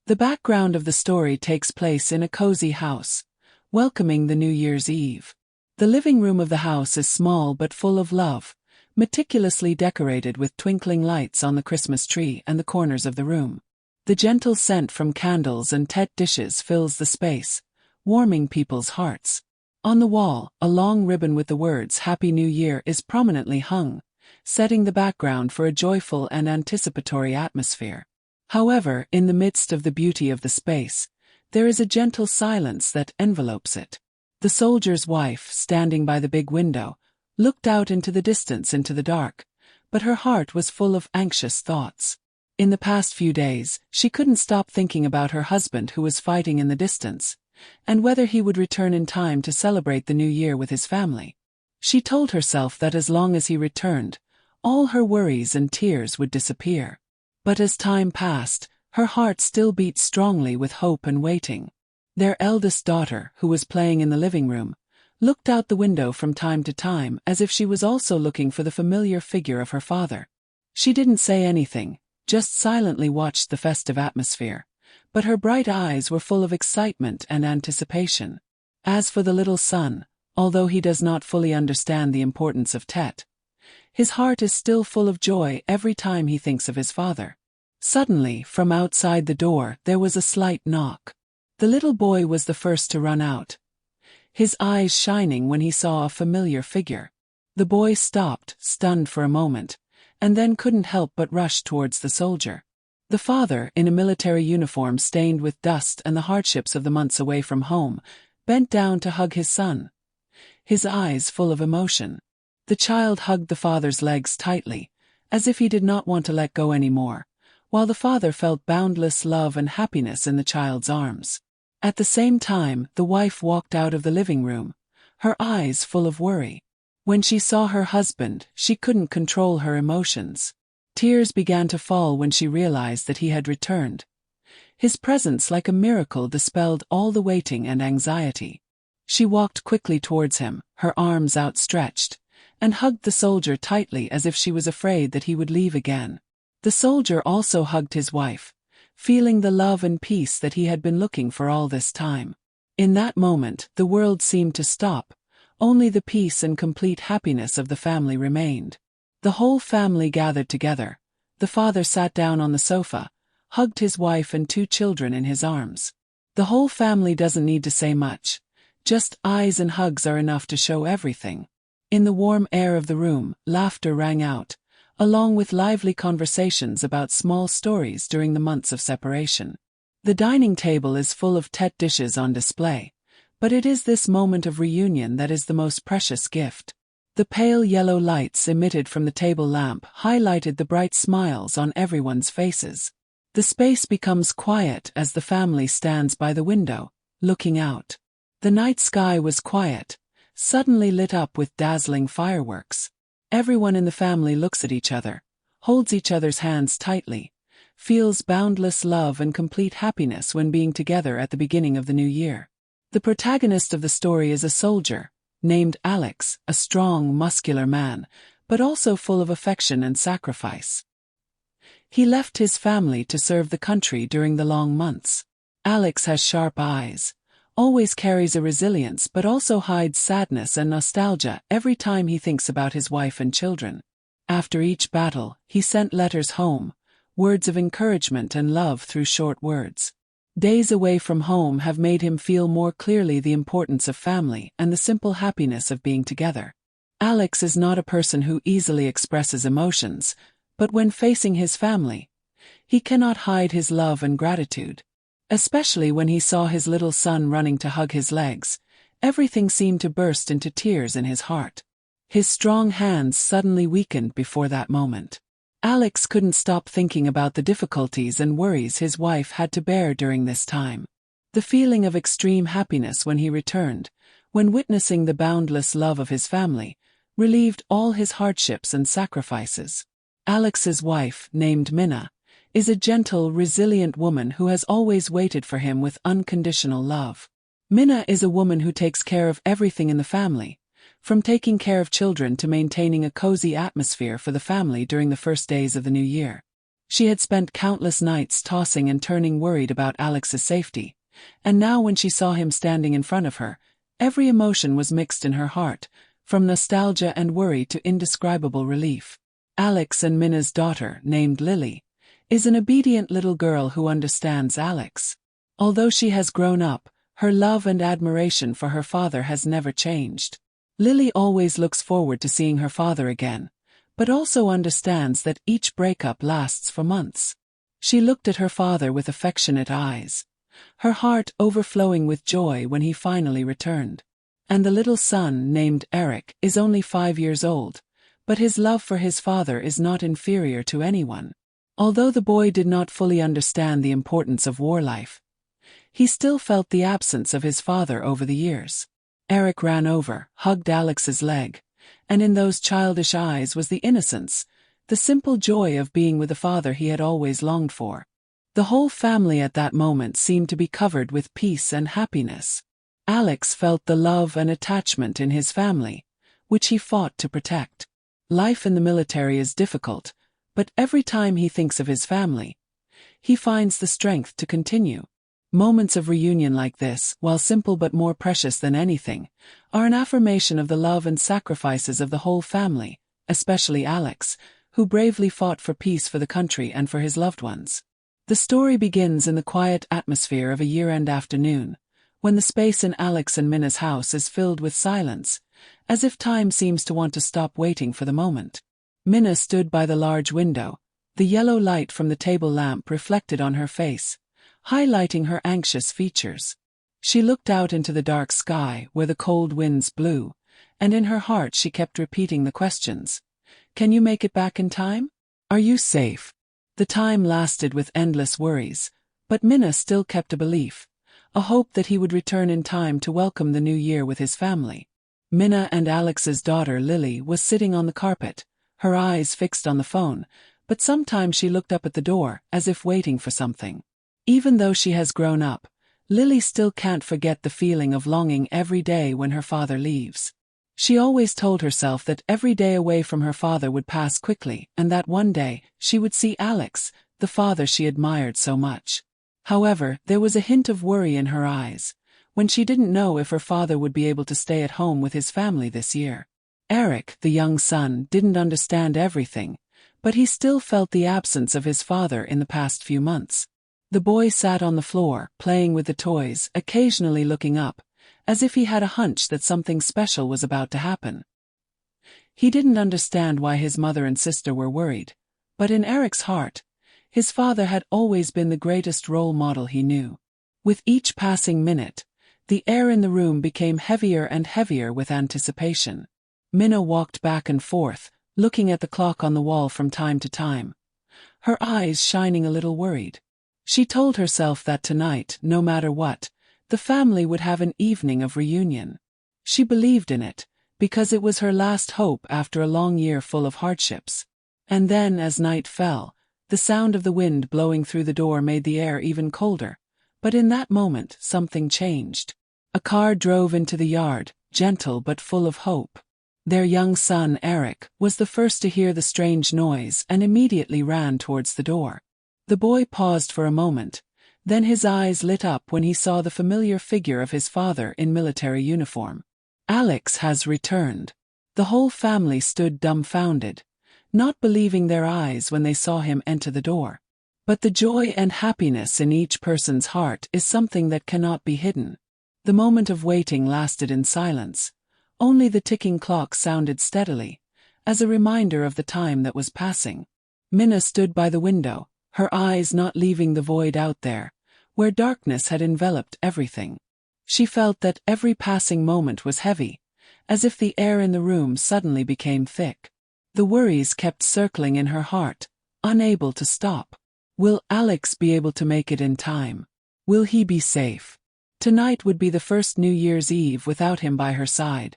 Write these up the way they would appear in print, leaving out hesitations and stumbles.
The background of the story takes place in a cozy house, welcoming the New Year's Eve. The living room of the house is small but full of love, meticulously decorated with twinkling lights on the Christmas tree and the corners of the room. The gentle scent from candles and tete dishes fills the space, warming people's hearts. On the wall, a long ribbon with the words "Happy New Year" is prominently hung, setting the background for a joyful and anticipatory atmosphere. However, in the midst of the beauty of the space, there is a gentle silence that envelopes it. The soldier's wife, standing by the big window, looked out into the distance into the dark, but her heart was full of anxious thoughts. In the past few days, she couldn't stop thinking about her husband who was fighting in the distance, and whether he would return in time to celebrate the new year with his family. She told herself that as long as he returned, all her worries and tears would disappear. But as time passed, her heart still beat strongly with hope and waiting. Their eldest daughter, who was playing in the living room, looked out the window from time to time as if she was also looking for the familiar figure of her father. She didn't say anything, just silently watched the festive atmosphere, but her bright eyes were full of excitement and anticipation. As for the little son, although he does not fully understand the importance of Tet, his heart is still full of joy every time he thinks of his father. Suddenly, from outside the door, there was a slight knock. The little boy was the first to run out, his eyes shining when he saw a familiar figure. The boy stopped, stunned for a moment, and then couldn't help but rush towards the soldier. The father, in a military uniform stained with dust and the hardships of the months away from home, bent down to hug his son, his eyes full of emotion. The child hugged the father's legs tightly, as if he did not want to let go anymore, while the father felt boundless love and happiness in the child's arms. At the same time, the wife walked out of the living room, her eyes full of worry. When she saw her husband, she couldn't control her emotions. Tears began to fall when she realized that he had returned. His presence, like a miracle, dispelled all the waiting and anxiety. She walked quickly towards him, her arms outstretched, and hugged the soldier tightly as if she was afraid that he would leave again. The soldier also hugged his wife, feeling the love and peace that he had been looking for all this time. In that moment, the world seemed to stop, only the peace and complete happiness of the family remained. The whole family gathered together. The father sat down on the sofa, hugged his wife and 2 children in his arms. The whole family doesn't need to say much, just eyes and hugs are enough to show everything. In the warm air of the room, laughter rang out, along with lively conversations about small stories during the months of separation. The dining table is full of Tet dishes on display, but it is this moment of reunion that is the most precious gift. The pale yellow lights emitted from the table lamp highlighted the bright smiles on everyone's faces. The space becomes quiet as the family stands by the window, looking out. The night sky was quiet, suddenly lit up with dazzling fireworks. Everyone in the family looks at each other, holds each other's hands tightly, feels boundless love and complete happiness when being together at the beginning of the new year. The protagonist of the story is a soldier, named Alex, a strong, muscular man, but also full of affection and sacrifice. He left his family to serve the country during the long months. Alex has sharp eyes, always carries a resilience but also hides sadness and nostalgia every time he thinks about his wife and children. After each battle, he sent letters home, words of encouragement and love through short words. Days away from home have made him feel more clearly the importance of family and the simple happiness of being together. Alex is not a person who easily expresses emotions, but when facing his family, he cannot hide his love and gratitude. Especially when he saw his little son running to hug his legs, everything seemed to burst into tears in his heart. His strong hands suddenly weakened before that moment. Alex couldn't stop thinking about the difficulties and worries his wife had to bear during this time. The feeling of extreme happiness when he returned, when witnessing the boundless love of his family, relieved all his hardships and sacrifices. Alex's wife, named Minna, is a gentle, resilient woman who has always waited for him with unconditional love. Minna is a woman who takes care of everything in the family, from taking care of children to maintaining a cozy atmosphere for the family during the first days of the new year. She had spent countless nights tossing and turning worried about Alex's safety, and now when she saw him standing in front of her, every emotion was mixed in her heart, from nostalgia and worry to indescribable relief. Alex and Minna's daughter, named Lily, is an obedient little girl who understands Alex. Although she has grown up, her love and admiration for her father has never changed. Lily always looks forward to seeing her father again, but also understands that each breakup lasts for months. She looked at her father with affectionate eyes, her heart overflowing with joy when he finally returned. And the little son, named Eric, is only 5 years old, but his love for his father is not inferior to anyone. Although the boy did not fully understand the importance of war life, he still felt the absence of his father over the years. Eric ran over, hugged Alex's leg, and in those childish eyes was the innocence, the simple joy of being with the father he had always longed for. The whole family at that moment seemed to be covered with peace and happiness. Alex felt the love and attachment in his family, which he fought to protect. Life in the military is difficult, but every time he thinks of his family, he finds the strength to continue. Moments of reunion like this, while simple but more precious than anything, are an affirmation of the love and sacrifices of the whole family, especially Alex, who bravely fought for peace for the country and for his loved ones. The story begins in the quiet atmosphere of a year-end afternoon, when the space in Alex and Minna's house is filled with silence, as if time seems to want to stop waiting for the moment. Minna stood by the large window, the yellow light from the table lamp reflected on her face, highlighting her anxious features. She looked out into the dark sky where the cold winds blew, and in her heart she kept repeating the questions. Can you make it back in time? Are you safe? The time lasted with endless worries, but Minna still kept a belief, a hope that he would return in time to welcome the new year with his family. Minna and Alex's daughter Lily was sitting on the carpet, her eyes fixed on the phone, but sometimes she looked up at the door as if waiting for something. Even though she has grown up, Lily still can't forget the feeling of longing every day when her father leaves. She always told herself that every day away from her father would pass quickly and that one day she would see Alex, the father she admired so much. However, there was a hint of worry in her eyes, when she didn't know if her father would be able to stay at home with his family this year. Eric, the young son, didn't understand everything, but he still felt the absence of his father in the past few months. The boy sat on the floor, playing with the toys, occasionally looking up, as if he had a hunch that something special was about to happen. He didn't understand why his mother and sister were worried, but in Eric's heart, his father had always been the greatest role model he knew. With each passing minute, the air in the room became heavier and heavier with anticipation. Minna walked back and forth, looking at the clock on the wall from time to time, her eyes shining a little worried. She told herself that tonight, no matter what, the family would have an evening of reunion. She believed in it, because it was her last hope after a long year full of hardships. And then, as night fell, the sound of the wind blowing through the door made the air even colder. But in that moment, something changed. A car drove into the yard, gentle but full of hope. Their young son, Eric, was the first to hear the strange noise and immediately ran towards the door. The boy paused for a moment, then his eyes lit up when he saw the familiar figure of his father in military uniform. Alex has returned. The whole family stood dumbfounded, not believing their eyes when they saw him enter the door. But the joy and happiness in each person's heart is something that cannot be hidden. The moment of waiting lasted in silence. Only the ticking clock sounded steadily, as a reminder of the time that was passing. Minna stood by the window, her eyes not leaving the void out there, where darkness had enveloped everything. She felt that every passing moment was heavy, as if the air in the room suddenly became thick. The worries kept circling in her heart, unable to stop. Will Alex be able to make it in time? Will he be safe? Tonight would be the first New Year's Eve without him by her side,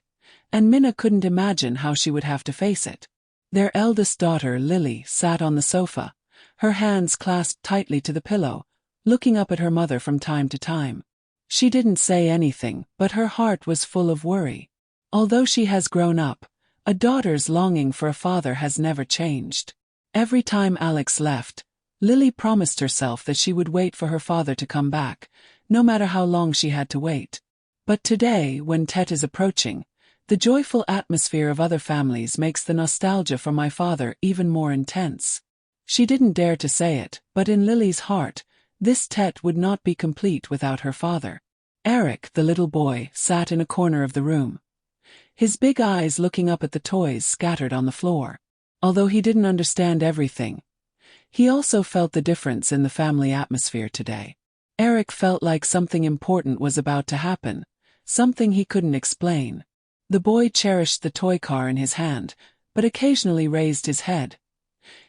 and Minna couldn't imagine how she would have to face it. Their eldest daughter, Lily, sat on the sofa, her hands clasped tightly to the pillow, looking up at her mother from time to time. She didn't say anything, but her heart was full of worry. Although she has grown up, a daughter's longing for a father has never changed. Every time Alex left, Lily promised herself that she would wait for her father to come back, no matter how long she had to wait. But today, when Tet is approaching, the joyful atmosphere of other families makes the nostalgia for my father even more intense. She didn't dare to say it, but in Lily's heart, this Tet would not be complete without her father. Eric, the little boy, sat in a corner of the room, his big eyes looking up at the toys scattered on the floor. Although he didn't understand everything, he also felt the difference in the family atmosphere today. Eric felt like something important was about to happen, something he couldn't explain. The boy cherished the toy car in his hand, but occasionally raised his head,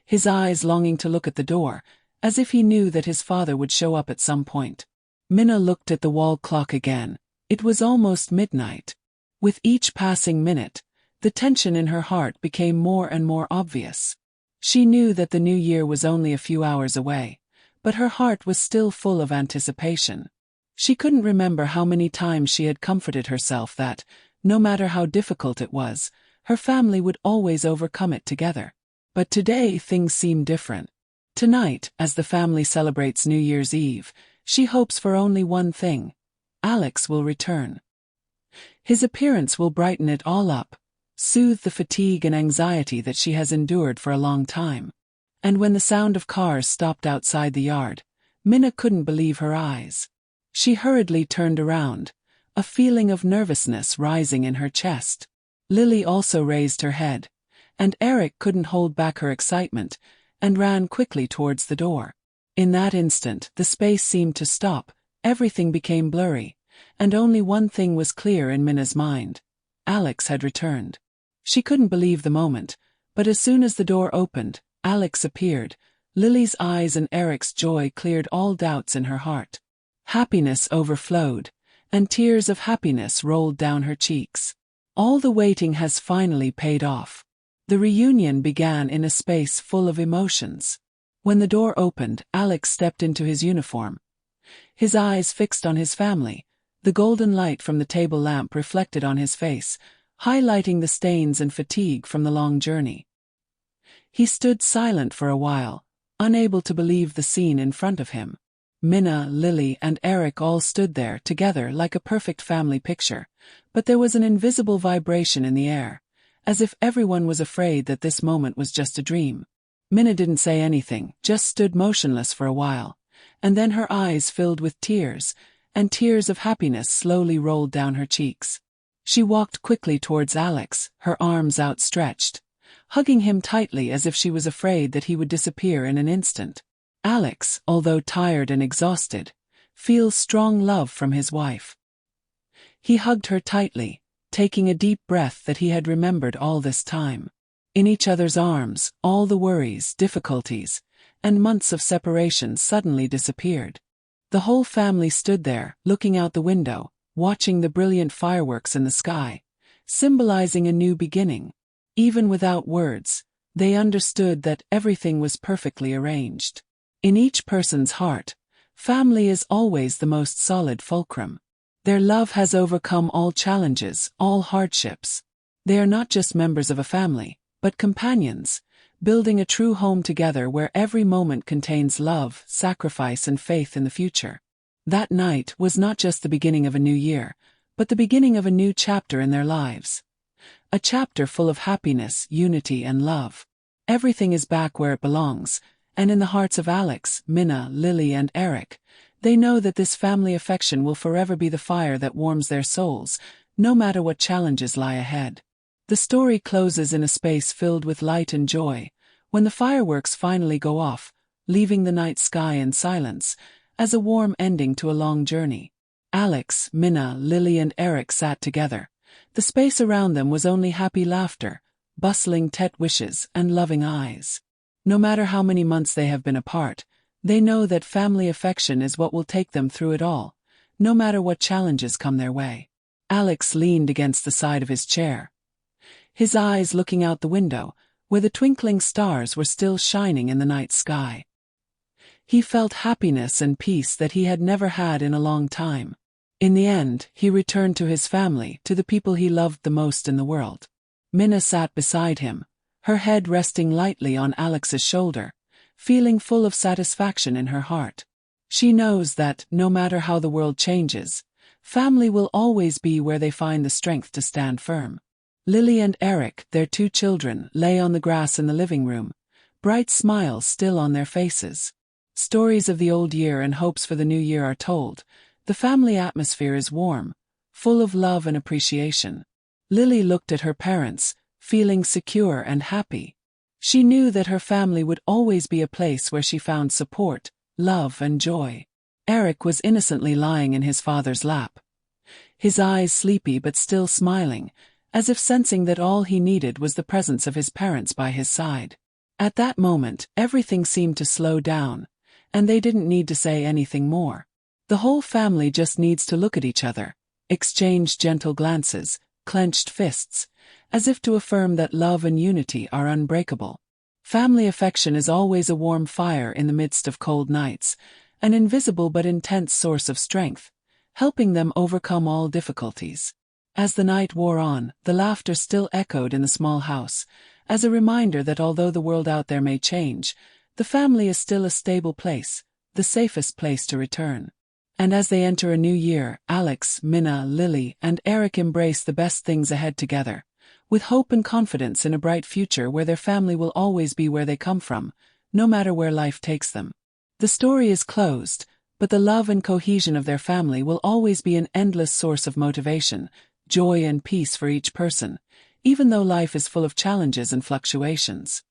his eyes longing to look at the door, as if he knew that his father would show up at some point. Minna looked at the wall clock again. It was almost midnight. With each passing minute, the tension in her heart became more and more obvious. She knew that the new year was only a few hours away, but her heart was still full of anticipation. She couldn't remember how many times she had comforted herself that, no matter how difficult it was, her family would always overcome it together. But today things seem different. Tonight, as the family celebrates New Year's Eve, she hopes for only one thing: Alex will return. His appearance will brighten it all up, soothe the fatigue and anxiety that she has endured for a long time. And when the sound of cars stopped outside the yard, Minna couldn't believe her eyes. She hurriedly turned around, a feeling of nervousness rising in her chest. Lily also raised her head, and Eric couldn't hold back her excitement, and ran quickly towards the door. In that instant, the space seemed to stop, everything became blurry, and only one thing was clear in Minna's mind: Alex had returned. She couldn't believe the moment, but as soon as the door opened, Alex appeared. Lily's eyes and Eric's joy cleared all doubts in her heart. Happiness overflowed, and tears of happiness rolled down her cheeks. All the waiting has finally paid off. The reunion began in a space full of emotions. When the door opened, Alex stepped into his uniform, his eyes fixed on his family. The golden light from the table lamp reflected on his face, highlighting the stains and fatigue from the long journey. He stood silent for a while, unable to believe the scene in front of him. Minna, Lily, and Eric all stood there together like a perfect family picture, but there was an invisible vibration in the air, as if everyone was afraid that this moment was just a dream. Minna didn't say anything, just stood motionless for a while, and then her eyes filled with tears, and tears of happiness slowly rolled down her cheeks. She walked quickly towards Alex, her arms outstretched, hugging him tightly as if she was afraid that he would disappear in an instant. Alex, although tired and exhausted, feels strong love from his wife. He hugged her tightly, taking a deep breath that he had remembered all this time. In each other's arms, all the worries, difficulties, and months of separation suddenly disappeared. The whole family stood there, looking out the window, watching the brilliant fireworks in the sky, symbolizing a new beginning. Even without words, they understood that everything was perfectly arranged. In each person's heart, family is always the most solid fulcrum. Their love has overcome all challenges, all hardships. They are not just members of a family, but companions, building a true home together where every moment contains love, sacrifice, and faith in the future. That night was not just the beginning of a new year, but the beginning of a new chapter in their lives. A chapter full of happiness, unity, and love. Everything is back where it belongs, and in the hearts of Alex, Minna, Lily, and Eric, they know that this family affection will forever be the fire that warms their souls, no matter what challenges lie ahead. The story closes in a space filled with light and joy, when the fireworks finally go off, leaving the night sky in silence, as a warm ending to a long journey. Alex, Minna, Lily, and Eric sat together. The space around them was only happy laughter, bustling Tet wishes, and loving eyes. No matter how many months they have been apart, they know that family affection is what will take them through it all, no matter what challenges come their way. Alex leaned against the side of his chair, his eyes looking out the window, where the twinkling stars were still shining in the night sky. He felt happiness and peace that he had never had in a long time. In the end, he returned to his family, to the people he loved the most in the world. Minna sat beside him, her head resting lightly on Alex's shoulder, feeling full of satisfaction in her heart. She knows that, no matter how the world changes, family will always be where they find the strength to stand firm. Lily and Eric, their 2 children, lay on the grass in the living room, bright smiles still on their faces. Stories of the old year and hopes for the new year are told. The family atmosphere is warm, full of love and appreciation. Lily looked at her parents, feeling secure and happy. She knew that her family would always be a place where she found support, love and joy. Eric was innocently lying in his father's lap, his eyes sleepy but still smiling, as if sensing that all he needed was the presence of his parents by his side. At that moment, everything seemed to slow down, and they didn't need to say anything more. The whole family just needs to look at each other, exchange gentle glances, clenched fists, as if to affirm that love and unity are unbreakable. Family affection is always a warm fire in the midst of cold nights, an invisible but intense source of strength, helping them overcome all difficulties. As the night wore on, the laughter still echoed in the small house, as a reminder that although the world out there may change, the family is still a stable place, the safest place to return. And as they enter a new year, Alex, Minna, Lily, and Eric embrace the best things ahead together, with hope and confidence in a bright future where their family will always be where they come from, no matter where life takes them. The story is closed, but the love and cohesion of their family will always be an endless source of motivation, joy and peace for each person, even though life is full of challenges and fluctuations.